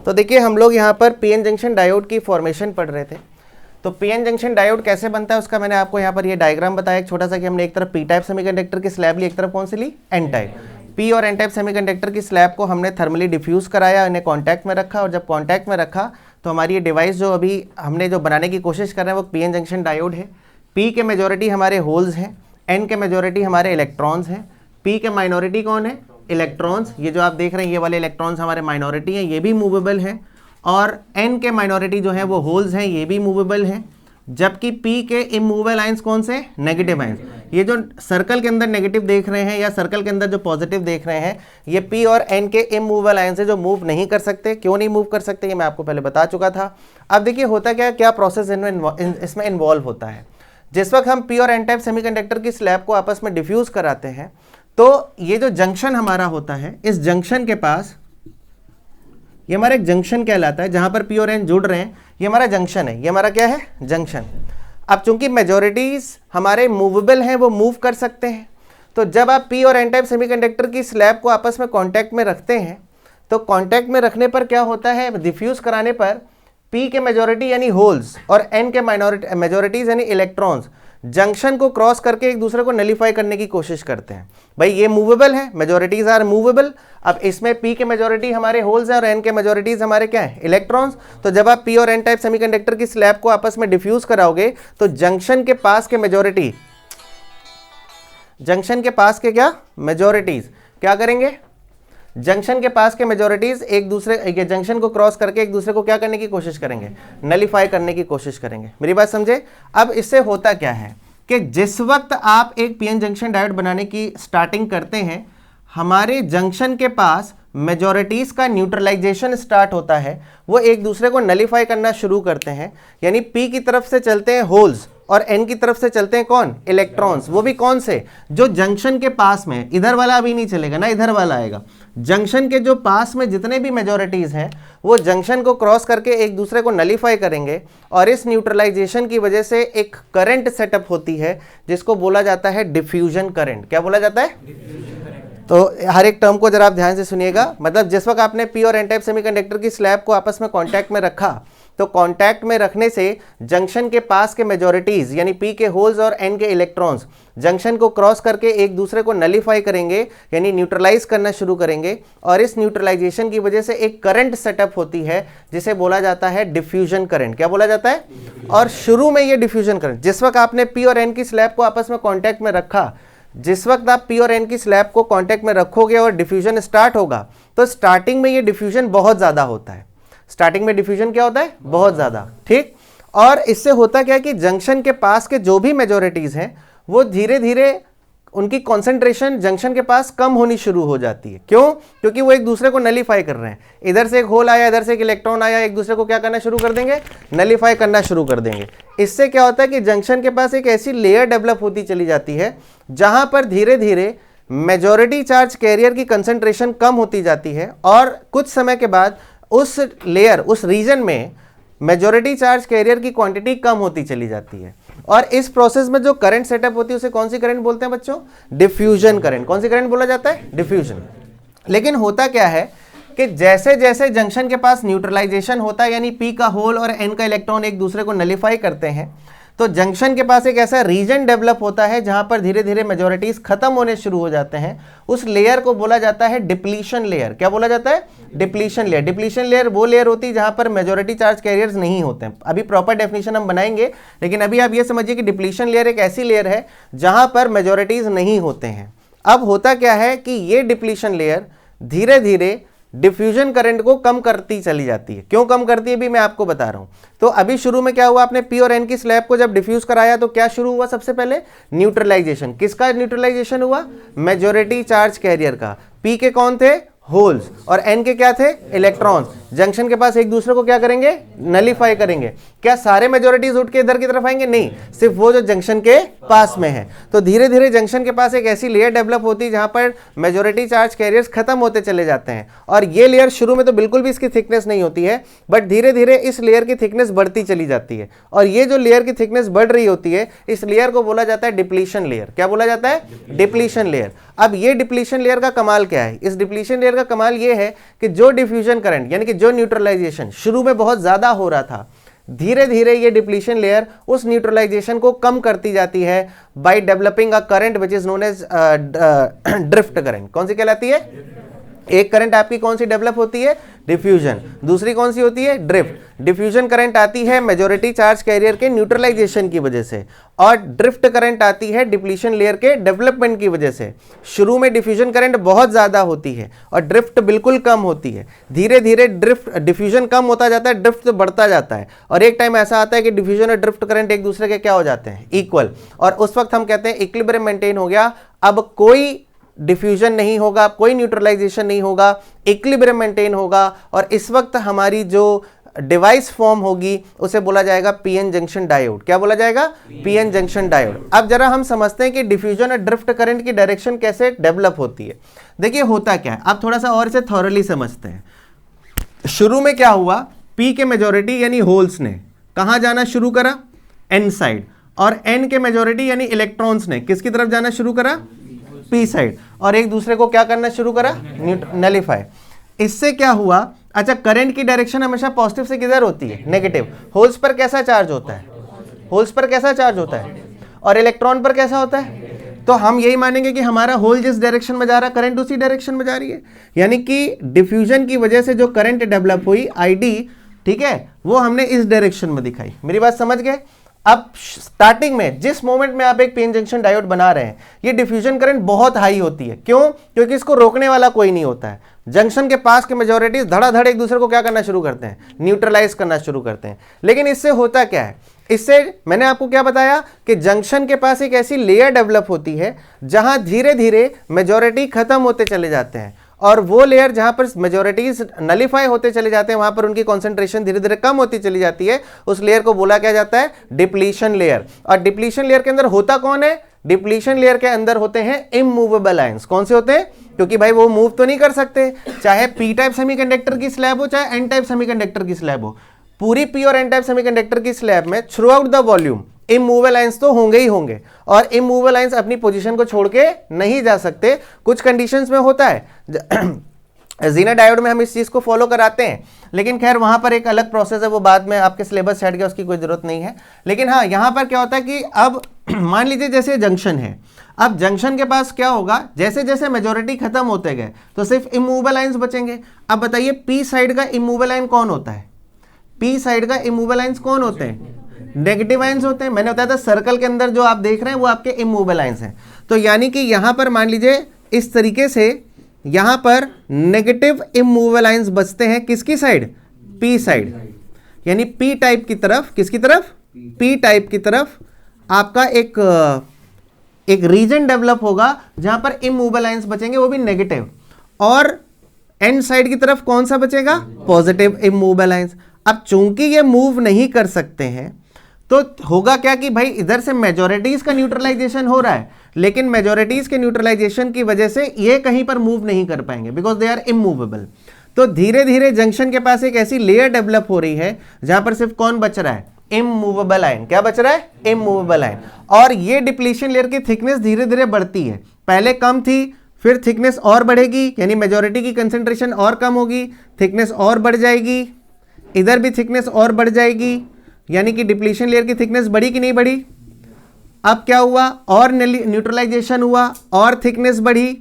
तो देखिए हम लोग यहाँ पर पीएन जंक्शन डायोड की फॉर्मेशन पढ़ रहे थे। तो पीएन जंक्शन डायोड कैसे बनता है उसका मैंने आपको यहाँ पर ये डायग्राम बताया एक छोटा सा, कि हमने एक तरफ पी टाइप सेमीकंडक्टर की स्लैब ली, एक तरफ कौन सी ली, एन टाइप। पी और एन टाइप सेमीकंडक्टर की स्लैब को हमने थर्मली डिफ्यूज़ कराया, इन्हें कॉन्टैक्ट में रखा, और जब कॉन्टैक्ट में रखा तो हमारी ये डिवाइस जो अभी हमने जो बनाने की कोशिश कर रहे हैं वो पीएन जंक्शन डायोड है। पी के मेजॉरिटी हमारे होल्स हैं, एन के मेजॉरिटी हमारे इलेक्ट्रॉन्स हैं। पी के माइनॉरिटी कौन है, इलेक्ट्रॉन्स। ये जो आप देख रहे हैं ये वाले इलेक्ट्रॉन्स हमारे माइनॉरिटी हैं, ये भी मूवेबल हैं। और एन के माइनॉरिटी जो है वो होल्स हैं, ये भी मूवेबल हैं। जबकि पी के इमूवेबल आयंस कौन से, नेगेटिव आयंस। ये जो सर्कल के अंदर नेगेटिव देख रहे हैं या सर्कल के अंदर जो पॉजिटिव देख रहे हैं, ये पी और एन के इमूवेबल आयंस है जो मूव नहीं कर सकते। क्यों नहीं मूव कर सकते ये मैं आपको पहले बता चुका था। अब देखिए होता क्या प्रोसेस इसमें इन्वॉल्व होता है। जिस वक्त हम पी और एन टाइप सेमीकंडक्टर की स्लैब को आपस में डिफ्यूज कराते हैं तो ये जो जंक्शन हमारा होता है, इस जंक्शन के पास, ये हमारा एक जंक्शन कहलाता है जहां पर पी और एन जुड़ रहे हैं, ये हमारा जंक्शन है। ये हमारा क्या है, जंक्शन। अब चूंकि मेजॉरिटीज हमारे मूवेबल हैं, वो मूव कर सकते हैं, तो जब आप पी और एन टाइप सेमीकंडक्टर की स्लैब को आपस में कांटेक्ट में रखते हैं तो कांटेक्ट में रखने पर क्या होता है, डिफ्यूज कराने पर पी के मेजॉरिटी यानी होल्स और एन के मेजॉरिटीज यानी इलेक्ट्रॉन्स जंक्शन को क्रॉस करके एक दूसरे को नलीफाई करने की कोशिश करते हैं। भाई ये मूवेबल है, मेजॉरिटीज आर मूवेबल। अब इसमें पी के मेजॉरिटी हमारे होल्स हैं और एन के मेजॉरिटीज हमारे क्या है, इलेक्ट्रॉन्स। तो जब आप पी और एन टाइप सेमीकंडक्टर की स्लैब को आपस में डिफ्यूज कराओगे तो जंक्शन के पास के मेजॉरिटी, जंक्शन के पास के क्या, मेजॉरिटीज क्या करेंगे, जंक्शन के पास के मेजॉरिटीज एक दूसरे जंक्शन को क्रॉस करके एक दूसरे को क्या करने की कोशिश करेंगे, नलीफाई करने की कोशिश करेंगे। मेरी बात समझे। अब इससे होता क्या है कि जिस वक्त आप एक पीएन जंक्शन डायोड बनाने की स्टार्टिंग करते हैं, हमारे जंक्शन के पास मेजॉरिटीज का न्यूट्रलाइजेशन स्टार्ट होता है, वो एक दूसरे को नलीफाई करना शुरू करते हैं। यानी पी की तरफ से चलते हैं होल्स और एन की तरफ से चलते हैं कौन, इलेक्ट्रॉन्स। वो भी कौन से, जो जंक्शन के पास में, इधर वाला अभी नहीं चलेगा ना, इधर वाला आएगा। जंक्शन के जो पास में जितने भी मेजॉरिटीज हैं वो जंक्शन को क्रॉस करके एक दूसरे को नलीफाई करेंगे, और इस न्यूट्रलाइजेशन की वजह से एक करंट सेटअप होती है जिसको बोला जाता है डिफ्यूजन करंट। क्या बोला जाता है, तो हर एक टर्म को जरा आप ध्यान से सुनिएगा। मतलब जिस वक्त आपने पी और एन टाइप सेमीकंडक्टर की स्लैब को आपस में कांटेक्ट में रखा तो कांटेक्ट में रखने से जंक्शन के पास के मेजॉरिटीज यानी पी के होल्स और एन के इलेक्ट्रॉन्स जंक्शन को क्रॉस करके एक दूसरे को नलीफाई करेंगे यानी न्यूट्रलाइज करना शुरू करेंगे, और इस न्यूट्रलाइजेशन की वजह से एक करंट सेटअप होती है जिसे बोला जाता है डिफ्यूजन करंट। क्या बोला जाता है। और शुरू में ये डिफ्यूजन करंट, जिस वक्त आपने पी और एन की स्लैब को आपस में कॉन्टैक्ट में रखा, जिस वक्त आप पी और एन की स्लैब को कांटेक्ट में रखोगे और डिफ्यूजन स्टार्ट होगा तो स्टार्टिंग में ये डिफ्यूजन बहुत ज़्यादा होता है। स्टार्टिंग में डिफ्यूजन क्या होता है, बहुत ज़्यादा, ठीक। और इससे होता क्या है कि जंक्शन के पास के जो भी मेजॉरिटीज़ हैं वो धीरे धीरे उनकी कॉन्सेंट्रेशन जंक्शन के पास कम होनी शुरू हो जाती है। क्यों, क्योंकि वो एक दूसरे को नलीफाई कर रहे हैं। इधर से एक होल आया, इधर से एक इलेक्ट्रॉन आया, एक दूसरे को क्या करना शुरू कर देंगे, नलीफाई करना शुरू कर देंगे। इससे क्या होता है कि जंक्शन के पास एक ऐसी लेयर डेवलप होती चली जाती है जहां पर धीरे धीरे मेजॉरिटी चार्ज कैरियर की कंसंट्रेशन कम होती जाती है, और कुछ समय के बाद उस लेयर, उस रीजन में मेजॉरिटी चार्ज कैरियर की क्वांटिटी कम होती चली जाती है। और इस प्रोसेस में जो करंट सेटअप होती है उसे कौन सी करंट बोलते हैं बच्चों, डिफ्यूजन करंट। कौन सी करंट बोला जाता है, डिफ्यूजन। लेकिन होता क्या है कि जैसे जैसे जंक्शन के पास न्यूट्रलाइजेशन होता है यानी पी का होल और एन का इलेक्ट्रॉन एक दूसरे को नलीफाई करते हैं, तो जंक्शन के पास एक ऐसा रीजन डेवलप होता है जहां पर धीरे धीरे मेजॉरिटीज खत्म होने शुरू हो जाते हैं। उस लेयर को बोला जाता है डिप्लीशन लेयर। क्या बोला जाता है, डिप्लीशन लेयर। डिप्लीशन लेयर वो लेयर होती है जहां पर मेजॉरिटी चार्ज कैरियर्स नहीं होते हैं। अभी प्रॉपर डेफिनेशन हम बनाएंगे, लेकिन अभी आप ये समझिए कि डिप्लीशन लेयर एक ऐसी लेयर है जहां पर मेजॉरिटीज नहीं होते हैं। अब होता क्या है कि ये डिप्लीशन लेयर धीरे धीरे डिफ्यूजन करंट को कम करती चली जाती है। क्यों कम करती है भी मैं आपको बता रहा हूं। तो अभी शुरू में क्या हुआ, आपने पी और एन की स्लैब को जब डिफ्यूज कराया तो क्या शुरू हुआ, सबसे पहले न्यूट्रलाइजेशन। किसका न्यूट्रलाइजेशन हुआ, मेजॉरिटी चार्ज कैरियर का। पी के कौन थे, होल्स, और एन के क्या थे, इलेक्ट्रॉन्स। जंक्शन के पास एक दूसरे को क्या करेंगे, नलीफाई करेंगे। क्या सारे मेजॉरिटीज उठ के इधर की तरफ आएंगे, नहीं, सिर्फ वो जो जंक्शन के पास में है। तो धीरे धीरे जंक्शन के पास एक ऐसी लेयर डेवलप होती है जहां पर मेजॉरिटी चार्ज कैरियर्स खत्म होते चले जाते हैं, और ये लेयर शुरू में तो बिल्कुल भी इसकी थिकनेस नहीं होती है, बट धीरे धीरे इस लेयर की थिकनेस बढ़ती चली जाती है। और ये जो लेयर की थिकनेस बढ़ रही होती है, इस लेयर को बोला जाता है डिप्लीशन लेयर। क्या बोला जाता है, डिप्लीशन लेयर। अब ये डिप्लीशन लेयर का कमाल क्या है, इस डिप्लीशन लेयर का कमाल ये है कि जो डिफ्यूजन करंट यानी कि जो न्यूट्रलाइजेशन शुरू में बहुत ज्यादा हो रहा था, धीरे धीरे ये डिप्लीशन लेयर उस न्यूट्रलाइजेशन को कम करती जाती है by developing a current which is known as drift current. कौन सी कहलाती है? एक करंट आपकी कौन सी डेवलप होती है? डिफ्यूजन। दूसरी कौन सी होती है? ड्रिफ्ट। डिफ्यूजन करंट आती है मेजॉरिटी चार्ज कैरियर के न्यूट्रलाइजेशन की वजह से, और ड्रिफ्ट करंट आती है डिप्लीशन लेयर के डेवलपमेंट की वजह से। शुरू में डिफ्यूजन करंट बहुत ज्यादा होती है और ड्रिफ्ट बिल्कुल कम होती है। धीरे धीरे डिफ्यूजन कम होता जाता है, ड्रिफ्ट बढ़ता जाता है, और एक टाइम ऐसा आता है कि डिफ्यूजन और ड्रिफ्ट करंट एक दूसरे के क्या हो जाते हैं? इक्वल। और उस वक्त हम कहते हैं इक्विलिब्रियम मेंटेन हो गया, अब कोई डिफ्यूजन नहीं होगा, कोई न्यूट्रलाइजेशन नहीं होगा, इक्विलिब्रियम मेंटेन होगा, और इस वक्त हमारी जो डिवाइस फॉर्म होगी उसे बोला जाएगा पीएन जंक्शन डायोड। क्या बोला जाएगा? PN junction diode. अब जरा हम समझते हैं कि डिफ्यूजन और ड्रिफ्ट करंट की डायरेक्शन कैसे डेवलप होती है। देखिए होता क्या है, आप थोड़ा सा और इसे थॉरली समझते हैं। शुरू में क्या हुआ, पी के मेजॉरिटी यानी होल्स ने कहां जाना शुरू करा? N side. और एन के मेजॉरिटी यानी इलेक्ट्रॉन्स ने किसकी तरफ जाना शुरू करा? P side. और एक दूसरे को क्या करना शुरू करा? नलिफाई। इससे क्या हुआ? अच्छा, करंट की डायरेक्शन हमेशा पॉजिटिव से किधर होती है? नेगेटिव। होल्स पर कैसा चार्ज होता है? होल्स पर कैसा चार्ज होता है? और इलेक्ट्रॉन पर कैसा होता है? तो हम यही मानेंगे कि हमारा होल जिस डायरेक्शन में जा रहा है, करंट उसी डायरेक्शन में जा रही है। यानी कि डिफ्यूजन की वजह से जो करंट डेवलप हुई आईडी, ठीक है, वो हमने इस डायरेक्शन में दिखाई। मेरी बात समझ गए? अब स्टार्टिंग में जिस मोमेंट में आप एक पीएन जंक्शन डायोड बना रहे हैं, ये डिफ्यूजन करंट बहुत हाई होती है। क्यों? क्योंकि इसको रोकने वाला कोई नहीं होता है। जंक्शन के पास के मेजॉरिटीज धड़ाधड़ एक दूसरे को क्या करना शुरू करते हैं? न्यूट्रलाइज करना शुरू करते हैं। लेकिन इससे होता क्या है? इससे मैंने आपको क्या बताया कि जंक्शन के पास एक ऐसी लेयर डेवलप होती है जहां धीरे धीरे मेजॉरिटी खत्म होते चले जाते हैं, और वो लेयर जहां पर मेजॉरिटीज नलिफाई होते चले जाते हैं, वहां पर उनकी कॉन्सेंट्रेशन धीरे धीरे कम होती चली जाती है। उस लेयर को बोला क्या जाता है? Depletion layer. और डिप्लीशन लेयर के अंदर होता कौन है? डिप्लीशन लेयर के अंदर होते हैं इमूवेबल आयंस। कौन से होते हैं? क्योंकि भाई वो मूव तो नहीं कर सकते, चाहे पी टाइप सेमीकंडक्टर की स्लैब हो चाहे एन टाइप सेमीकंडक्टर की स्लैब हो। पूरी पी और एन टाइप सेमीकंडक्टर की स्लैब में through out the volume immovable ions तो होंगे ही होंगे, और इमूवेबल आयंस अपनी पोजीशन को छोड़ के नहीं जा सकते। कुछ कंडीशंस में होता है, जीना डायोड में हम इस चीज को फॉलो कराते हैं, लेकिन खैर वहां पर एक अलग प्रोसेस है, वो बाद में आपके सिलेबस से हट गया, उसकी कोई जरूरत नहीं है। लेकिन हाँ, यहां पर क्या होता है कि अब मान लीजिए जैसे जंक्शन है, अब जंक्शन के पास क्या होगा, जैसे जैसे मेजॉरिटी खत्म होते गए तो सिर्फ इमूवेबल आयंस बचेंगे। अब बताइए पी साइड का इमूवेबल आयन कौन होता है? पी साइड का इमूवेबल आयंस कौन होते हैं? नेगेटिव आयंस होते हैं। मैंने बताया था सर्कल के अंदर जो आप देख रहे हैं वो आपके इमूवेबल आयंस हैं। तो यानी कि यहां पर मान लीजिए इस तरीके से यहां पर नेगेटिव इमूवेबल आयंस बचते हैं किसकी साइड? P side. यानी पी टाइप की तरफ, किसकी तरफ? पी टाइप की तरफ आपका एक रीजन डेवलप होगा जहां पर इमूवेबल आयंस बचेंगे, वो भी नेगेटिव। और एन साइड की तरफ कौन सा बचेगा? Positive immovable ions. अब चूंकि ये मूव नहीं कर सकते हैं तो होगा क्या कि भाई इधर से मेजॉरिटीज का न्यूट्रलाइजेशन हो रहा है, लेकिन मेजॉरिटीज के न्यूट्रलाइजेशन की वजह से ये कहीं पर मूव नहीं कर पाएंगे बिकॉज दे आर इमूवेबल। तो धीरे धीरे जंक्शन के पास एक ऐसी लेयर डेवलप हो रही है जहां पर सिर्फ कौन बच रहा है? Immovable ion. क्या बच रहा है? Immovable ion. और ये डिप्लीशन लेयर की थिकनेस धीरे धीरे बढ़ती है, पहले कम थी, फिर थिकनेस और बढ़ेगी, यानी मेजॉरिटी की कंसेंट्रेशन और कम होगी, थिकनेस और बढ़ जाएगी, इधर भी थिकनेस और बढ़ जाएगी, यानी कि डिप्लीशन लेयर की थिकनेस बढ़ी कि नहीं बढ़ी? अब क्या हुआ? और न्यूट्रलाइजेशन हुआ और थिकनेस बढ़ी,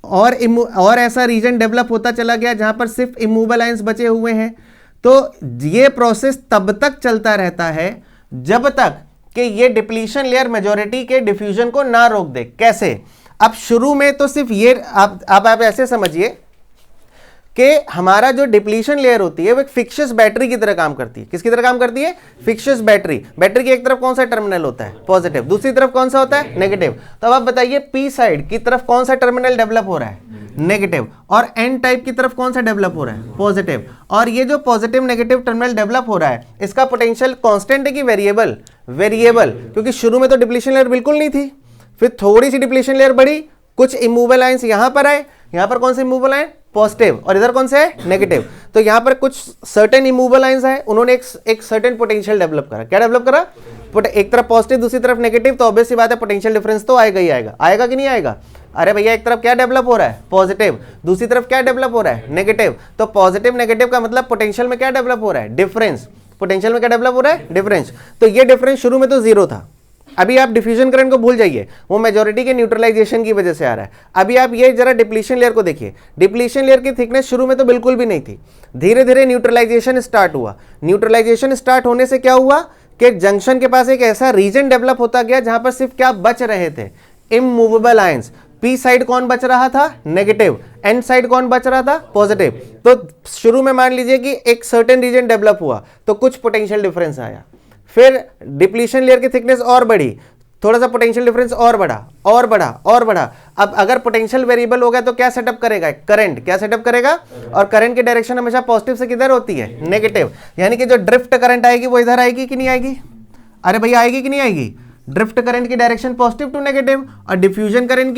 और ऐसा रीजन डेवलप होता चला गया जहां पर सिर्फ इमूवेबल आयंस बचे हुए हैं। तो ये प्रोसेस तब तक चलता रहता है जब तक कि ये डिप्लीशन लेयर मेजॉरिटी के डिफ्यूजन को ना रोक दे। कैसे? अब शुरू में तो सिर्फ ये आप ऐसे समझिए कि हमारा जो डिप्लीशन लेयर होती है वो एक फिक्शियस बैटरी की तरह काम करती है। किसकी तरह काम करती है? Fictitious battery. बैटरी की एक तरफ कौन सा टर्मिनल होता है? पॉजिटिव। दूसरी तरफ कौन सा होता है? नेगेटिव। तो अब आप बताइए पी साइड की तरफ कौन सा टर्मिनल डेवलप हो रहा है? नेगेटिव। और एन टाइप की तरफ कौन सा डेवलप हो रहा है? पॉजिटिव। और ये जो पॉजिटिव नेगेटिव टर्मिनल डेवलप हो रहा है, इसका पोटेंशियल कांस्टेंट है कि वेरिएबल? वेरिएबल, क्योंकि शुरू में तो डिप्लीशन लेयर बिल्कुल नहीं थी, फिर थोड़ी सी डिप्लीशन लेयर बढ़ी, कुछ इमूवेबल आयंस यहां पर आए, यहां पर कौन से इमूवेबल आए? पॉजिटिव। और इधर कौन से है? नेगेटिव। तो यहां पर कुछ सर्टेन इमूवेबल आयंस है, उन्होंने एक सर्टेन पोटेंशियल डेवलप करा। क्या डेवलप करा? एक तरफ पॉजिटिव दूसरी तरफ नेगेटिव, तो ऑब्वियस सी बात है पोटेंशियल डिफरेंस तो आएगा ही आएगा। आएगा कि नहीं आएगा? अरे भैया एक तरफ क्या डेवलप हो रहा है, पॉजिटिव, दूसरी तरफ क्या डेवलप हो रहा है, नेगेटिव। तो पॉजिटिव नेगेटिव का मतलब पोटेंशियल में क्या डेवलप हो रहा है, डिफरेंस। पोटेंशियल में क्या डेवलप हो रहा है, डिफरेंस। तो ये डिफरेंस शुरू में तो जीरो था, अभी आप डिफ्यूजन करंट को भूल जाइए, वो मेजॉरिटी के न्यूट्रलाइजेशन की वजह से आ रहा है। अभी आप ये जरा डिप्लीशन लेयर को देखिए, डिप्लीशन लेयर की थिकनेस शुरू में तो बिल्कुल भी नहीं थी, धीरे धीरे न्यूट्रलाइजेशन स्टार्ट हुआ। न्यूट्रलाइजेशन स्टार्ट होने से क्या हुआ कि जंक्शन के पास एक ऐसा रीजन डेवलप होता गया जहां पर सिर्फ क्या बच रहे थे, इमूवेबल आयंस। पी साइड कौन बच रहा था, नेगेटिव, एन साइड कौन बच रहा था, पॉजिटिव। तो शुरू में मान लीजिए कि एक सर्टेन रीजन डेवलप हुआ तो कुछ पोटेंशियल डिफरेंस आया, फिर डिप्लीशन लेयर की थिकनेस और बढ़ी, थोड़ा सा पोटेंशियल डिफरेंस और बढ़ा और बढ़ा और बढ़ा। अब अगर पोटेंशियल वेरिएबल हो गया तो क्या सेटअप करेगा, करंट। क्या सेटअप करेगा, और करंट की डायरेक्शन हमेशा पॉजिटिव से किधर होती है, नेगेटिव। यानी कि जो ड्रिफ्ट करंट आएगी वो इधर आएगी कि नहीं आएगी, अरे भैया आएगी कि नहीं आएगी। ड्रिफ्ट करंट की डायरेक्शन पॉजिटिव टू नेगेटिव, और डिफ्यूजन करंट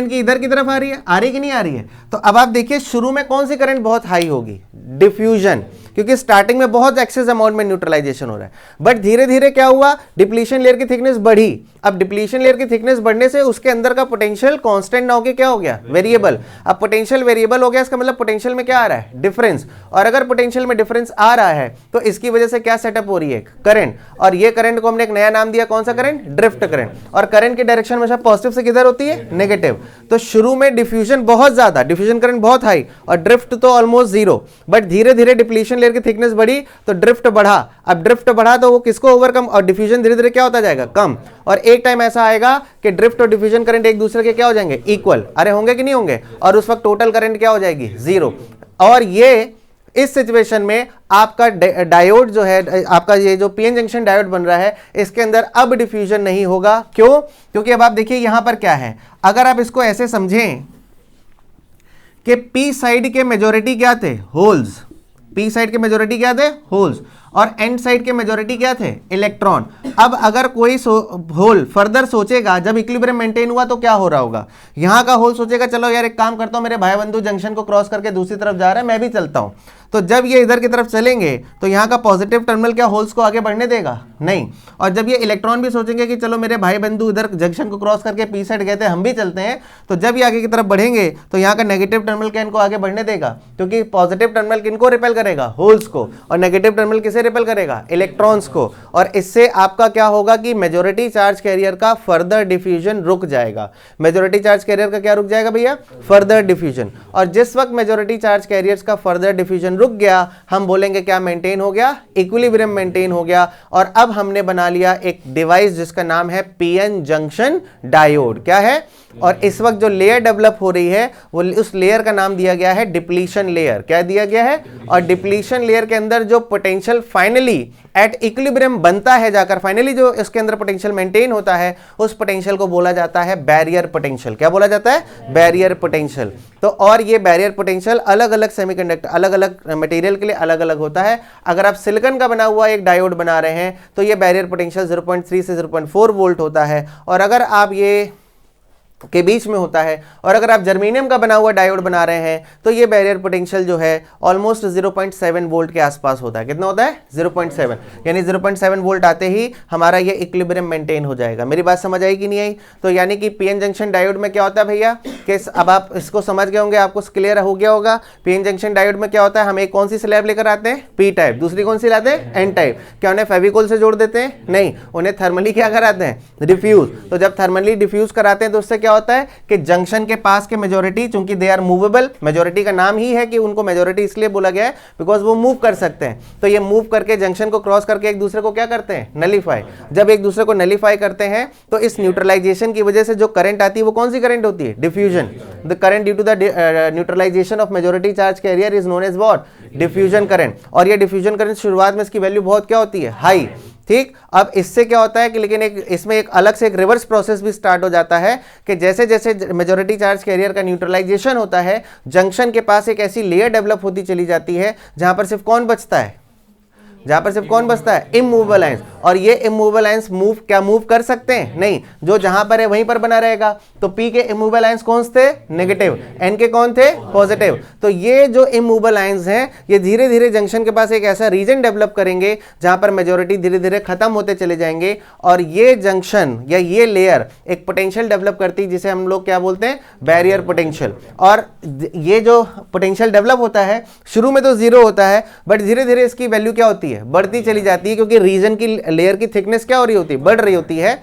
की इधर की तरफ आ रही है कि नहीं आ रही है। तो अब आप देखिए शुरू में कौन सी करंट बहुत हाई होगी, डिफ्यूजन, क्योंकि स्टार्टिंग में बहुत एक्सेस अमाउंट में न्यूट्रलाइजेशन हो रहा है। बट धीरे धीरे क्या हुआ, डिप्लीशन लेयर की थिकनेस बढ़ी। अब डिप्लीशन लेयर की थिकनेस बढ़ने से उसके अंदर का पोटेंशियल कांस्टेंट ना होके क्या हो गया, वेरिएबल। अब पोटेंशियल वेरिएबल हो गया, इसका मतलब पोटेंशियल में क्या आ रहा है, डिफरेंस। और अगर पोटेंशियल में डिफरेंस आ रहा है तो इसकी वजह से क्या सेटअप हो रही है, करंट। और ये करंट को हमने एक नया नाम दिया, कौन सा करंट, ड्रिफ्ट करंट। और करंट की डायरेक्शन हमेशा पॉजिटिव से किधर होती है, नेगेटिव। तो शुरू में डिफ्यूजन बहुत ज्यादा, डिफ्यूजन करंट बहुत हाई और ड्रिफ्ट तो ऑलमोस्ट जीरो। बट धीरे धीरे डिप्लीशन लेयर की थिकनेस बढ़ी तो ड्रिफ्ट बढ़ा। अब ड्रिफ्ट बढ़ा तो वो किसको ओवरकम, और डिफ्यूजन धीरे धीरे क्या होता जाएगा, कम। और एक टाइम ऐसा आएगा कि ड्रिफ्ट और डिफ्यूजन करंट एक दूसरे के क्या हो जाएंगे, इक्वल। अरे होंगे कि नहीं होंगे, और उस वक्त टोटल करंट क्या हो जाएगी, जीरो। और ये इस सिचुएशन में आपका डायोड जो है, आपका ये जो पीएन जंक्शन डायोड बन रहा है, इसके अंदर अब डिफ्यूजन नहीं होगा। क्यों, क्योंकि अब आप देखिए यहां पर क्या है, अगर आप इसको ऐसे समझें कि पी साइड के मेजॉरिटी क्या थे, होल्स। पी साइड के मेजॉरिटी क्या थे, होल्स, और एन साइड के मेजॉरिटी क्या थे, इलेक्ट्रॉन। अब अगर कोई होल फर्दर सोचेगा, जब इक्विलिब्रियम मेंटेन हुआ तो क्या हो रहा होगा, यहां का होल सोचेगा चलो यार एक काम करता हूं, मेरे भाई बंधु जंक्शन को क्रॉस करके दूसरी तरफ जा रहा है, मैं भी चलता हूं। तो जब ये इधर की तरफ चलेंगे तो यहाँ का पॉजिटिव टर्मिनल क्या होल्स को आगे बढ़ने देगा, नहीं। और जब ये इलेक्ट्रॉन भी सोचेंगे कि चलो मेरे भाई बंधु इधर जंक्शन को क्रॉस करके पी साइड गए थे, हम भी चलते हैं, तो जब ये आगे की तरफ बढ़ेंगे तो यहाँ का नेगेटिव टर्मिनल क्या इनको आगे बढ़ने देगा, क्योंकि पॉजिटिव टर्मिनल किनको रिपेल करेगा, होल्स को, और नेगेटिव टर्मिनल किसे रिपेल करेगा, इलेक्ट्रॉन्स को। और इससे आपका क्या होगा कि मेजॉरिटी चार्ज कैरियर का फर्दर डिफ्यूजन रुक जाएगा। मेजॉरिटी चार्ज कैरियर का क्या रुक जाएगा भैया, फर्दर डिफ्यूजन। और जिस वक्त मेजॉरिटी चार्ज कैरियर्स का फर्दर डिफ्यूजन रुक गया, हम बोलेंगे क्या मेंटेन हो गया, इक्विलिब्रियम मेंटेन हो गया। और अब हमने बना लिया एक डिवाइस जिसका नाम है पीएन जंक्शन डायोड। क्या है, और इस वक्त जो लेयर डेवलप हो रही है वो उस लेयर का नाम दिया गया है डिप्लीशन लेयर। क्या दिया गया है, और डिप्लीशन लेयर के अंदर जो पोटेंशियल फाइनली एट इक्विलिब्रियम बनता है जाकर, फाइनली जो इसके अंदर पोटेंशियल मेंटेन होता है, उस पोटेंशियल को बोला जाता है बैरियर पोटेंशियल। क्या बोला जाता है, बैरियर पोटेंशियल। तो और ये बैरियर पोटेंशियल अलग अलग सेमीकंडक्टर, अलग अलग मटेरियल के लिए अलग अलग होता है। अगर आप सिलिकॉन का बना हुआ एक डायोड बना रहे हैं तो ये बैरियर पोटेंशियल 0.3 से 0.4 वोल्ट होता है, और अगर आप ये के बीच में होता है। और अगर आप जर्मेनियम का बना हुआ डायोड बना रहे हैं तो ये बैरियर पोटेंशियल जो है ऑलमोस्ट 0.7 वोल्ट के आसपास होता है। कितना होता है, 0.7, यानी 0.7 वोल्ट आते ही हमारा ये इक्विलिब्रियम मेंटेन हो जाएगा। मेरी बात समझ आई कि नहीं आई। तो यानी कि पीएन जंक्शन डायोड में क्या होता है भैया, कि अब आप इसको समझ गए होंगे, आपको क्लियर हो गया होगा। पीएन जंक्शन डायोड में क्या होता है, हम एक कौन सी स्लैब लेकर आते हैं, पी टाइप, दूसरी कौन सी लाते हैं, एन टाइप। क्या उन्हें फेविकोल से जोड़ देते हैं, नहीं, उन्हें थर्मली क्या कराते हैं, डिफ्यूज। तो जब थर्मली डिफ्यूज कराते हैं तो उससे क्या होता है कि जंक्शन के पास के मेजॉरिटी, चूंकि दे आर मूवेबल, मेजॉरिटी का नाम ही है कि उनको मेजॉरिटी इसलिए बोला गया है बिकॉज वो मूव कर सकते हैं। तो ये मूव करके जंक्शन को क्रॉस करके एक दूसरे को क्या करते हैं, नलीफाई। जब एक दूसरे को नलीफाई करते हैं तो इस न्यूट्रलाइजेशन की वजह से जो करंट आती है वो कौन सी करंट होती है, diffusion. The current due to the neutralization of majority charge carrier is known as what, diffusion current. और ये डिफ्यूजन करंट शुरुआत में इसकी वैल्यू बहुत क्या होती है, हाई। ठीक, अब इससे क्या होता है कि लेकिन इसमें एक अलग से एक रिवर्स प्रोसेस भी स्टार्ट हो जाता है कि जैसे जैसे मेजॉरिटी चार्ज कैरियर का न्यूट्रलाइजेशन होता है, जंक्शन के पास एक ऐसी लेयर डेवलप होती चली जाती है जहां पर सिर्फ कौन बचता है, जहां पर सिर्फ कौन बचता है, इमूवेबल आयंस। और ये इमूवेबल आयंस मूव कर सकते हैं नहीं, जो जहां पर है वहीं पर बना रहेगा। तो P के इमूवेबल आयंस कौन थे, नेगेटिव, N के कौन थे, पॉजिटिव। तो ये जो इमूवेबल आयंस हैं ये धीरे धीरे जंक्शन के पास एक ऐसा रीजन डेवलप करेंगे जहां पर मेजोरिटी धीरे धीरे खत्म होते चले जाएंगे, और ये जंक्शन या ये लेयर एक पोटेंशियल डेवलप करती है जिसे हम लोग क्या बोलते हैं, बैरियर पोटेंशियल। और ये जो पोटेंशियल डेवलप होता है शुरू में तो जीरो होता है, बट धीरे धीरे इसकी वैल्यू क्या होती है, बढ़ती चली जाती है, क्योंकि रीजन की लेयर की थिकनेस क्या हो रही होती है, बढ़ रही होती है।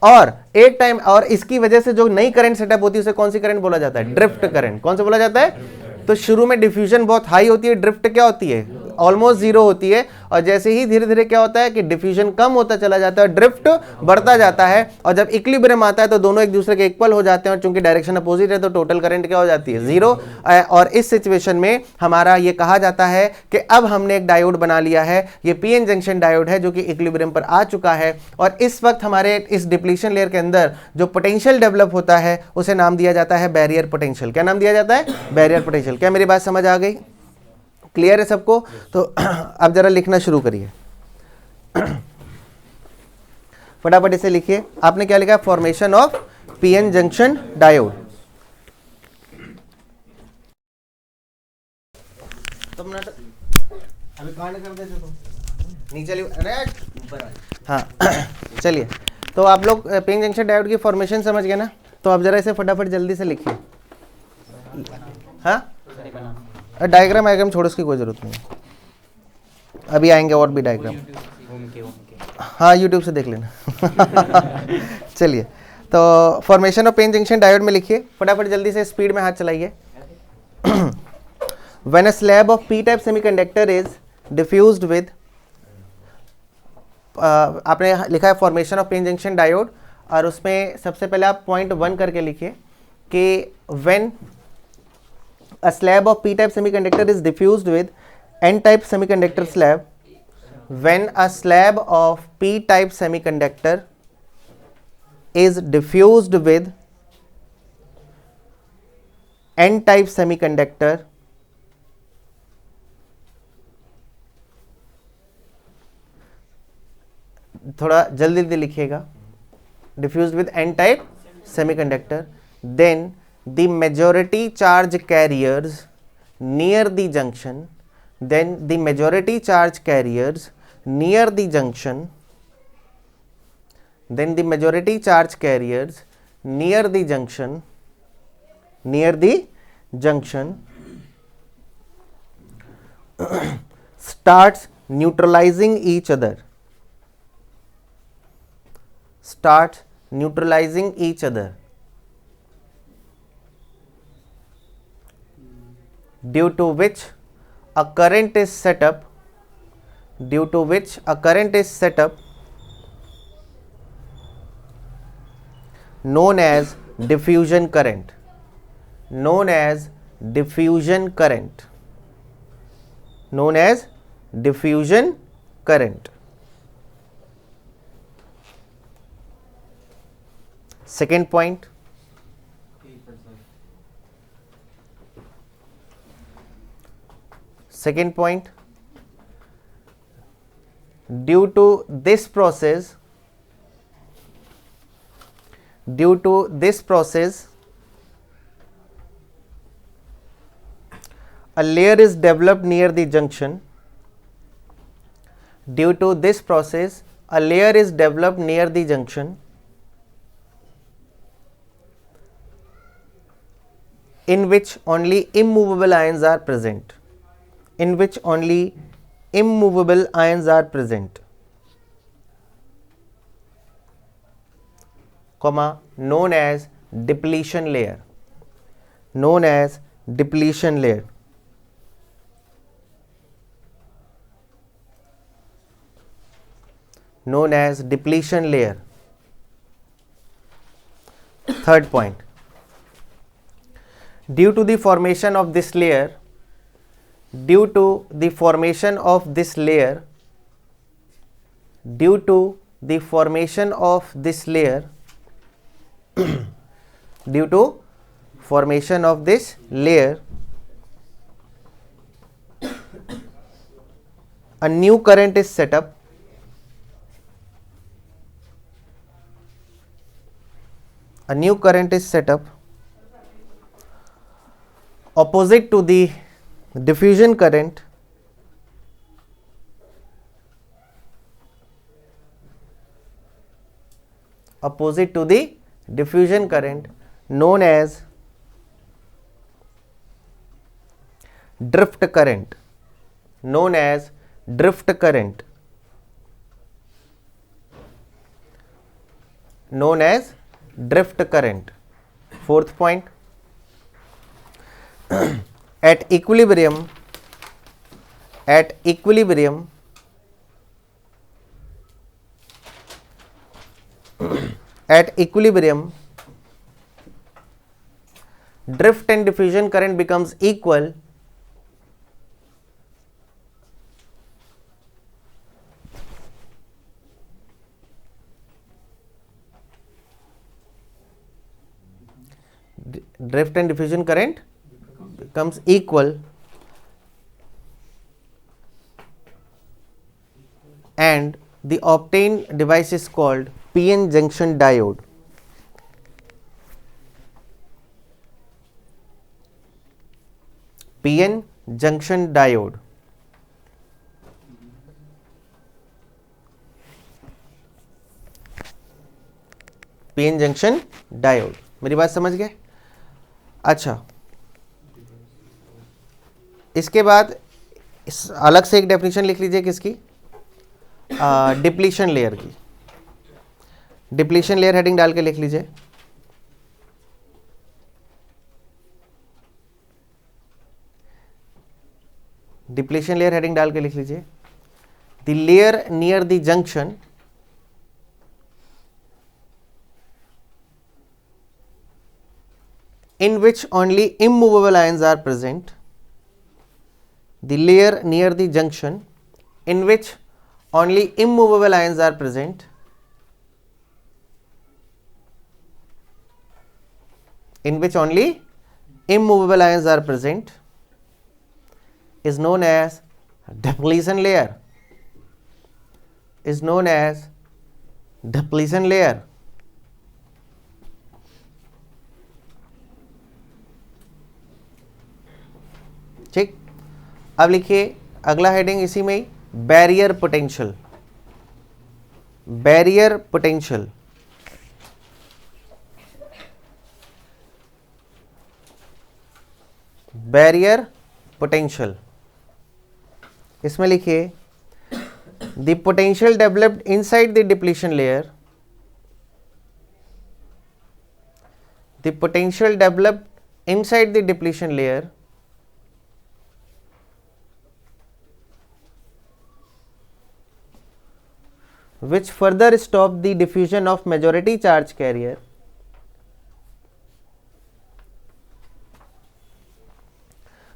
और एक टाइम, और इसकी वजह से जो नई करंट सेटअप होती है उसे कौन सी करंट बोला जाता है, ड्रिफ्ट करंट। कौन सा बोला जाता है। तो शुरू में डिफ्यूजन बहुत हाई होती है, ड्रिफ्ट क्या होती है, ऑलमोस्ट जीरो होती है। और जैसे ही धीरे धीरे क्या होता है कि डिफ्यूजन कम होता चला जाता है, ड्रिफ्ट बढ़ता जाता है, और जब इक्विलिब्रियम आता है तो दोनों एक दूसरे के इक्वल हो जाते हैं, और चूंकि डायरेक्शन अपोजिट है तो टोटल करंट क्या हो जाती है, जीरो। और इस सिचुएशन में हमारा ये कहा जाता है कि अब हमने एक डायोड बना लिया है, ये पीएन जंक्शन डायोड है जो कि इक्विलिब्रियम पर आ चुका है। और इस वक्त हमारे इस डिप्लीशन लेयर के अंदर जो पोटेंशियल डेवलप होता है उसे नाम दिया जाता है बैरियर पोटेंशियल। क्या नाम दिया जाता है, बैरियर पोटेंशियल। क्या मेरी बात समझ आ गई, क्लियर है सबको। तो अब जरा लिखना शुरू करिए, फटाफट इसे लिखिए। आपने क्या लिखा, formation of PN junction diode. तुम ना अभी कांड कर देते तो नीचे ऊपर। हाँ चलिए, तो आप लोग पीएन जंक्शन डायोड की फॉर्मेशन समझ गए ना। तो अब जरा इसे फटाफट जल्दी से लिखिए। हाँ, डायग्राम आइग्राम छोड़ो, उसकी कोई जरूरत नहीं है, अभी आएंगे और भी डायग्राम। हाँ यूट्यूब से देख लेना चलिए, तो formation of PN junction diode में लिखिए फटाफट जल्दी से, स्पीड में हाथ चलाइए। When a slab of P type semiconductor is diffused with, आपने लिखा है formation of PN junction diode, और उसमें सबसे पहले आप पॉइंट 1 करके लिखिए कि when a slab of p-type semiconductor is diffused with n-type semiconductor slab, when a slab of p-type semiconductor is diffused with n-type semiconductor, थोड़ा जल्दी जल्दी लिखिएगा, diffused with n-type semiconductor, then the majority charge carriers near the junction, then the majority charge carriers near the junction, then the majority charge carriers near the junction, starts neutralizing each other, due to which a current is set up, known as diffusion current, Second point, due to this process a layer is developed near the junction, in which only immovable ions are present, comma, known as depletion layer, Third point, due to the formation of this layer, A new current is set up. A new current is set up opposite to the diffusion current known as drift current. Fourth point, at equilibrium drift and diffusion current becomes equal and the obtained device is called PN junction diode. PN junction diode. PN junction diode. मेरी बात समझ गए? अच्छा, इसके बाद अलग से एक डेफिनेशन लिख लीजिए किसकी, डिप्लीशन लेयर की. डिप्लीशन लेयर हेडिंग डाल के लिख लीजिए. डिप्लीशन लेयर हेडिंग डाल के लिख लीजिए. The layer near the junction in which only immovable ions are present. The layer near the junction in which only immovable ions are present. In which only immovable ions are present is known as depletion layer. Is known as depletion layer. ठीक, अब लिखिए अगला heading इसी में ही, barrier potential. Barrier potential. Barrier potential. इसमें लिखिए the potential developed inside the depletion layer. The potential developed inside the depletion layer which further stop the diffusion of majority charge carrier.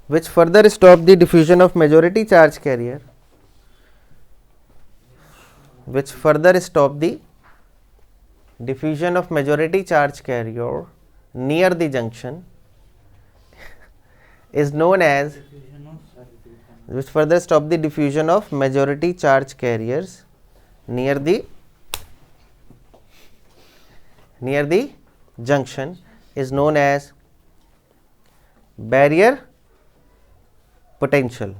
Which further stop the diffusion of majority charge carrier. Which further stop the diffusion of majority charge carrier near the junction is known as, which further stop the diffusion of majority charge carriers near the junction is known as barrier potential.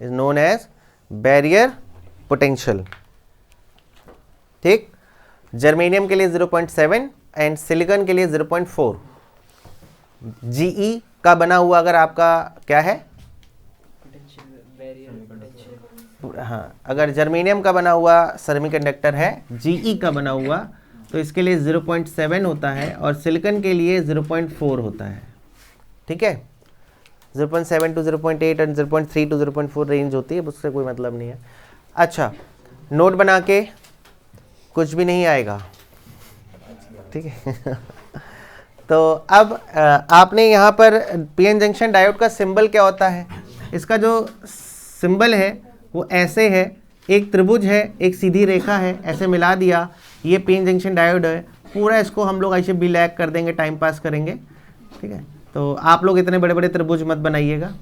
Is known as barrier potential. ठीक, germanium के लिए 0.7 and silicon के लिए 0.4. GE का बना हुआ अगर आपका क्या है, हाँ, अगर जर्मेनियम का बना हुआ सेमीकंडक्टर है, जीई का बना हुआ, तो इसके लिए 0.7 होता है और सिलिकॉन के लिए 0.4 होता है. ठीक है, 0.7 to 0.8 और 0.3 to 0.4 रेंज होती है, उससे कोई मतलब नहीं है. अच्छा, नोट बना के कुछ भी नहीं आएगा. ठीक है. तो अब आपने यहाँ पर पीएन जंक्शन डायोड का सिंबल क्या होता है, इसका जो सिंबल है वो ऐसे है, एक त्रिभुज है, एक सीधी रेखा है, ऐसे मिला दिया, ये पीएन जंक्शन डायोड है. पूरा इसको हम लोग ऐसे ब्लैक कर देंगे, टाइम पास करेंगे. ठीक है, तो आप लोग इतने बड़े बड़े त्रिभुज मत बनाइएगा,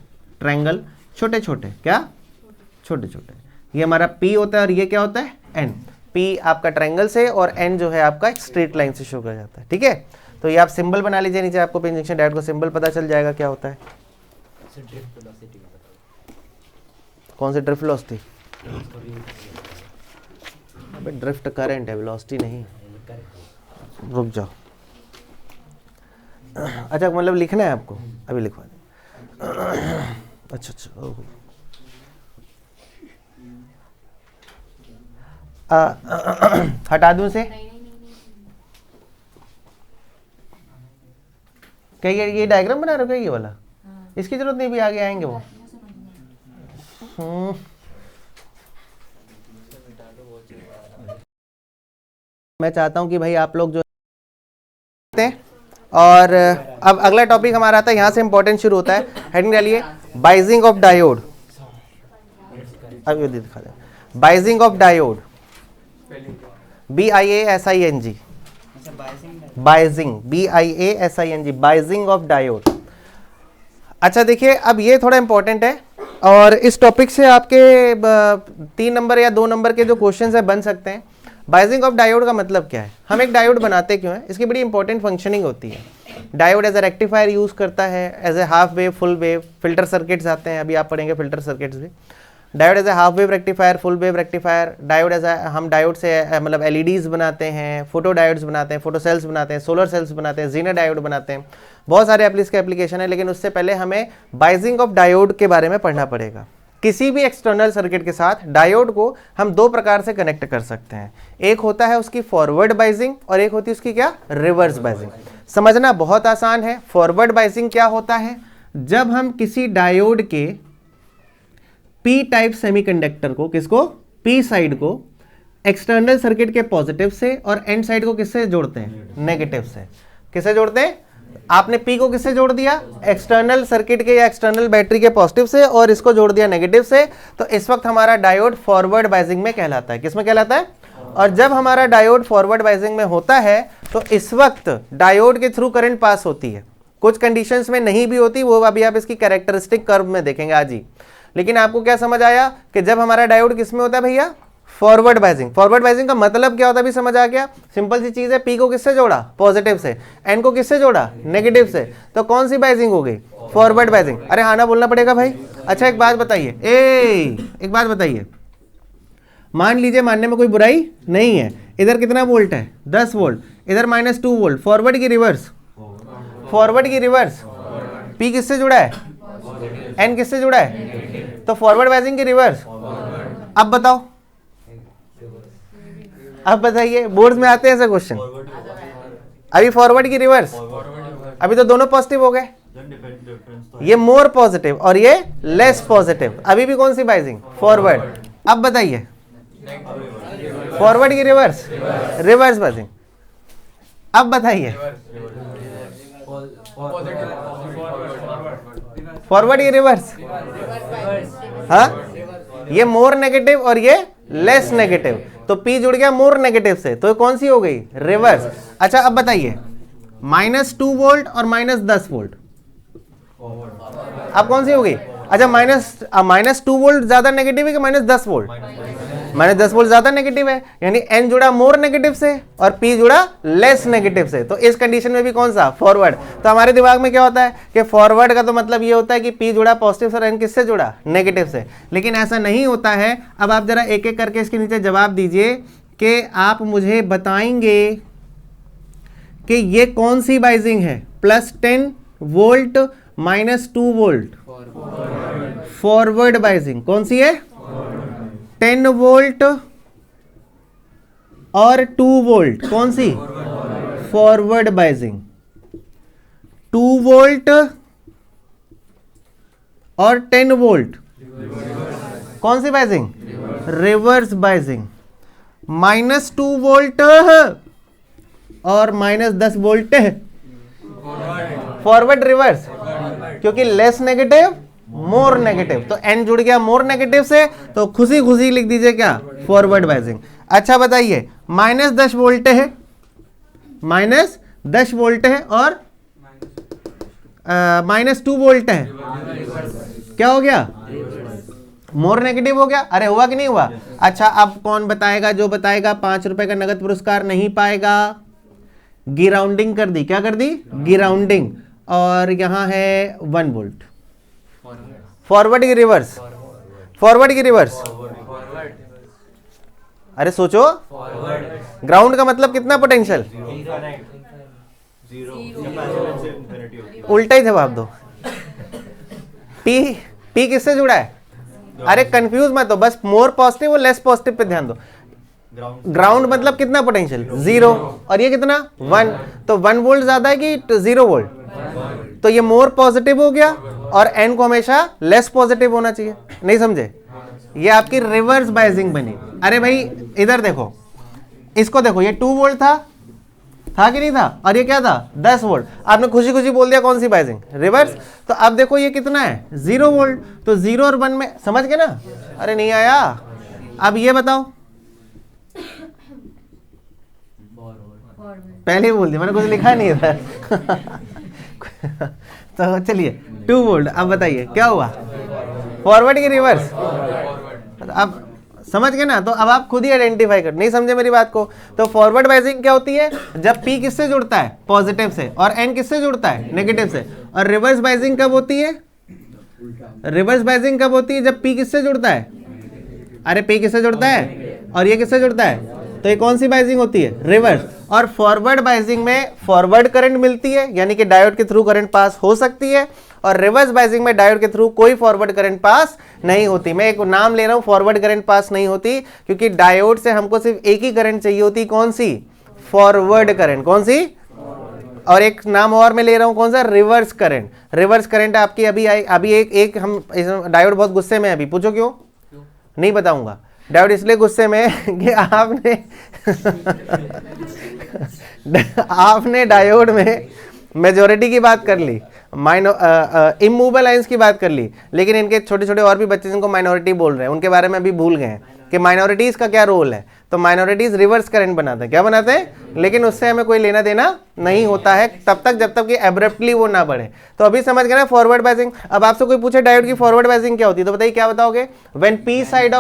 ट्रायंगल छोटे छोटे, क्या छोटे छोटे। ये हमारा P होता है और ये क्या होता है N। P आपका ट्रायंगल से और N जो है आपका एक स्ट्रेट लाइन से शो किया जाता है, ठीक है। तो ये आप सिंबल बना लीजिए, नीचे आपको P इंजेक्शन डायोड को सिंबल पता चल जाएगा क्या होता है। कौन सी ड्रिफ्ट वेलोसिटी? अबे ड्रिफ्ट करंट है, वेलोसिटी नहीं। रुक जाओ, अच्छा मतलब लिखना है आपको, अभी लिखवा दें। अच्छा अच्छा, हटा दूं से क्या? ये डायग्राम बना रहे हो क्या ये वाला? इसकी जरूरत नहीं, भी आगे आएंगे वो। मैं चाहता हूं कि भाई आप लोग जो और अब अगला टॉपिक हमारा आता है, यहाँ से इंपॉर्टेंट शुरू होता है। हेडिंग डालिए बाइजिंग ऑफ डायोड। अब ये दिखा दे, biasing of diode, BIASING, biasing, BIASING, biasing of diode. अच्छा देखिए, अब ये थोड़ा इंपॉर्टेंट है और इस टॉपिक से आपके 3 नंबर या 2 नंबर के जो क्वेश्चन है बन सकते हैं। बाइजिंग ऑफ डायोड का मतलब क्या है, हम एक डायोड बनाते क्यों हैं, इसकी बड़ी इंपॉर्टेंट फंक्शनिंग होती है। Diode as a rectifier use करता है, as a half wave, full wave, filter circuits आते हैं, अभी आप पढ़ेंगे फिल्टर सर्किट्स भी। Diode as a half wave rectifier, full wave rectifier, diode as हम डायोड से मतलब LEDs बनाते हैं, फोटो डायोड्स बनाते हैं, फोटो सेल्स बनाते हैं, सोलर सेल्स बनाते हैं, जीनर डायोड बनाते हैं, बहुत सारे एप्लीकेशन है। लेकिन उससे पहले हमें बाइजिंग ऑफ डायोड के बारे में पढ़ना पड़ेगा। किसी भी एक्सटर्नल सर्किट के साथ डायोड को हम 2 प्रकार से कनेक्ट कर सकते हैं। एक होता है उसकी फॉरवर्ड बाइजिंग और एक होती है उसकी क्या, रिवर्स बाइजिंग। समझना बहुत आसान है। फॉरवर्ड बाइजिंग क्या होता है, जब हम किसी डायोड के P टाइप सेमीकंडक्टर को, किसको, P साइड को एक्सटर्नल सर्किट के पॉजिटिव से और एन साइड को किससे जोड़ते हैं, नेगेटिव से। किससे जोड़ते हैं, आपने P को किससे जोड़ दिया, एक्सटर्नल सर्किट के या एक्सटर्नल बैटरी के पॉजिटिव से, और इसको जोड़ दिया नेगेटिव से। तो इस वक्त हमारा डायोड फॉरवर्ड बाइजिंग में कहलाता है। किसमें कहलाता है? और जब हमारा डायोड फॉरवर्ड बाइजिंग में होता है तो इस वक्त डायोड के थ्रू करंट पास होती है। कुछ कंडीशंस में नहीं भी होती, वो अभी आप इसकी कैरेक्टरिस्टिक कर्व में देखेंगे आज ही। लेकिन आपको क्या समझ आया कि जब हमारा डायोड किसमें होता है भैया, फॉरवर्ड बाइजिंग। फॉरवर्ड बाइजिंग का मतलब क्या होता है भी समझ आ गया। सिंपल सी चीज है, P को किससे जोड़ा, पॉजिटिव से, N को किससे जोड़ा, नेगेटिव से। तो कौन सी बाइजिंग हो गई, फॉरवर्ड बाइजिंग। अरे हाँ ना बोलना पड़ेगा भाई। अच्छा एक बात बताइए, एक बात बताइए, मान लीजिए, मानने में कोई बुराई नहीं है, इधर कितना वोल्ट है, 10 वोल्ट, इधर -2 वोल्ट, फॉरवर्ड की रिवर्स, फॉरवर्ड की रिवर्स। P किससे जुड़ा है, N किससे जुड़ा है, तो फॉरवर्ड बाइजिंग की रिवर्स। अब बताओ, अब बताइए, बोर्ड में आते हैं ऐसे क्वेश्चन। अभी फॉरवर्ड की रिवर्स, अभी तो दोनों पॉजिटिव हो गए, ये मोर पॉजिटिव और ये लेस पॉजिटिव। अभी भी कौन सी बाइजिंग, फॉरवर्ड। अब बताइए, फॉरवर्ड की रिवर्स, रिवर्स बाइजिंग। अब बताइए, फॉरवर्ड की रिवर्स, हाँ, ये मोर नेगेटिव और ये लेस नेगेटिव। तो P जुड़ गया मोर नेगेटिव से, तो कौन सी हो गई, रिवर्स। अच्छा अब बताइए, -2 वोल्ट और -10 वोल्ट, अब कौन सी हो गई। अच्छा -2 वोल्ट ज्यादा नेगेटिव है कि -10 वोल्ट, -10 वोल्ट ज्यादा नेगेटिव है, यानी N जुड़ा मोर नेगेटिव से और P जुड़ा लेस नेगेटिव से। तो इस कंडीशन में भी कौन सा, फॉरवर्ड। तो हमारे दिमाग में क्या होता है कि फॉरवर्ड का तो मतलब ये होता है कि P जुड़ा पॉजिटिव से और N किससे जुड़ा, नेगेटिव से। लेकिन ऐसा नहीं होता है। अब आप जरा एक एक करके इसके नीचे जवाब दीजिए कि आप मुझे बताएंगे कि ये कौन सी बाइजिंग है, +10 वोल्ट -2 वोल्ट, फॉरवर्ड बाइजिंग। कौन सी है, 10 वोल्ट और 2 वोल्ट, कौन सी, फॉरवर्ड बाइजिंग। 2 वोल्ट और 10 वोल्ट, कौन सी बाइजिंग, रिवर्स बाइजिंग। -2 वोल्ट और -10 वोल्ट, फॉरवर्ड रिवर्स, क्योंकि लेस नेगेटिव मोर नेगेटिव। तो N जुड़ गया मोर नेगेटिव से, तो खुशी खुशी लिख दीजिए क्या, फॉरवर्ड बाइजिंग। अच्छा बताइए, -10 वोल्ट है, -10 वोल्ट है और -2 वोल्ट है, क्या हो गया, मोर नेगेटिव हो गया। अरे हुआ कि नहीं हुआ। अच्छा अब कौन बताएगा, जो बताएगा 5 रुपए का नगद पुरस्कार नहीं पाएगा। गिराउंडिंग कर दी, क्या कर दी, गिराउंडिंग। और यहां है 1 वोल्ट। फॉरवर्ड की रिवर्स, फॉरवर्ड की रिवर्स, अरे सोचो, ग्राउंड का मतलब कितना पोटेंशियल, उल्टा ही जवाब दो। पी किससे जुड़ा है, अरे कंफ्यूज मत हो, बस मोर पॉजिटिव और लेस पॉजिटिव पे ध्यान दो। ग्राउंड मतलब कितना पोटेंशियल, 0, और ये कितना 1, तो 1 वोल्ट ज्यादा है कि 0 वोल्ट, तो ये मोर पॉजिटिव हो गया और एन को हमेशा लेस पॉजिटिव होना चाहिए। नहीं समझे, ये आपकी रिवर्स बायसिंग बनी। अरे भाई इधर देखो, इसको देखो, ये 2 वोल्ट था कि नहीं था, और ये क्या था 10 वोल्ट। आपने खुशी खुशी बोल दिया कौन सी बायसिंग, रिवर्स। तो अब देखो ये कितना है 0 वोल्ट, तो 0 और 1 में, समझ गए ना। अरे नहीं आया। अब ये बताओ, पहले ही बोल दिया, मैंने कुछ लिखा नहीं था। तो चलिए 2 वोल्ट। अब बताइए क्या हुआ, फॉरवर्ड की रिवर्स। अब समझ गए ना, तो अब आप खुद ही आइडेंटिफाई कर। नहीं समझे मेरी बात को, तो फॉरवर्ड बायसिंग क्या होती है, जब P किससे जुड़ता है, पॉजिटिव से, और N किससे जुड़ता है, नेगेटिव से। और रिवर्स बायसिंग कब होती है, रिवर्स बायसिंग कब होती है, जब P किससे जुड़ता है, अरे P किससे जुड़ता है और ये किससे जुड़ता है, तो ये कौन सी बायसिंग होती है, रिवर्स। और फॉरवर्ड बायसिंग में फॉरवर्ड करंट मिलती है, यानी कि डायोड के थ्रू करंट पास हो सकती है, और रिवर्स बायसिंग में डायोड के थ्रू कोई फॉरवर्ड करंट पास नहीं होती। मैं एक नाम ले रहा हूं, फॉरवर्ड करंट पास नहीं होती, क्योंकि डायोड से हमको सिर्फ एक ही करंट चाहिए होती, कौन सी, फॉरवर्ड करंट। कौन सी, और एक नाम और मैं ले रहा हूं, कौन सा, रिवर्स करंट। रिवर्स करंट आपकी अभी एक हम डायोड बहुत गुस्से में है अभी, पूछो क्यों, नहीं बताऊंगा। डायोड इसलिए गुस्से में कि आपने डायोड में मेजॉरिटी की बात कर ली, इमूवेबल आयंस की बात कर ली, लेकिन इनके छोटे छोटे और भी बच्चे जिनको माइनॉरिटी बोल रहे हैं उनके बारे में अभी भूल गए हैं कि माइनॉरिटीज का क्या रोल है। तो माइनॉरिटीज रिवर्स करंट बनाते हैं, क्या बनाते हैं, लेकिन उससे हमें कोई लेना देना नहीं होता है तब तक जब तक कि एब्रप्टली वो ना बढ़े। तो अभी समझ गए ना फॉरवर्ड बायसिंग। अब आपसे कोई पूछे डायोड की फॉरवर्ड बायसिंग क्या होती है, तो बताइए क्या बताओगे, when P side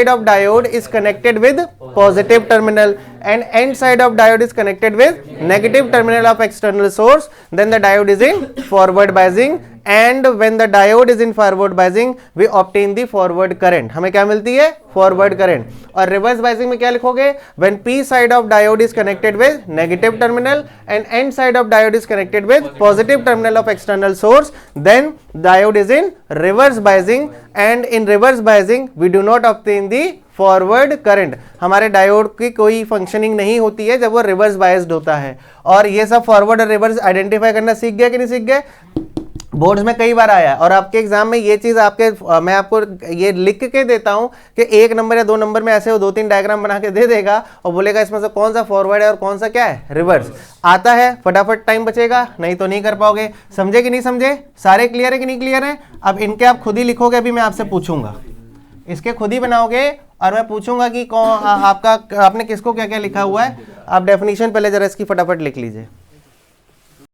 of diode is connected with positive terminal and end side of diode is connected with negative terminal of external source, then the diode is in forward biasing, and when the diode is in forward biasing we obtain the forward current। हमें क्या मिलती है, forward current। और reverse biasing में क्या लिखोगे, when P side of diode is connected with negative terminal and end side of diode is connected with positive terminal of external source, then diode is in reverse biasing, and in reverse biasing we do not obtain the forward current. हमारे diode की कोई functioning नहीं होती है जब वो reverse biased होता है। और ये सब फॉरवर्ड और रिवर्स आइडेंटिफाई करना सीख गया कि नहीं सीख गए, बोर्ड्स में कई बार आया। और आपके एग्जाम में ये चीज मैं आपको ये लिख के देता हूं कि 1 नंबर या 2 नंबर में ऐसे वो 2-3 डायग्राम बना के दे देगा और बोलेगा इसमें से कौन सा फॉरवर्ड है और कौन सा क्या है, रिवर्स। आता है फटाफट टाइम बचेगा, नहीं तो नहीं कर पाओगे। समझे कि नहीं समझे, सारे क्लियर है कि नहीं क्लियर है। अब इनके आप खुद ही लिखोगे, अभी मैं आपसे पूछूंगा, इसके खुद ही बनाओगे और मैं पूछूंगा कि आपने किसको क्या क्या लिखा हुआ है। आप डेफिनेशन पहले जरा इसकी फटाफट लिख लीजिए।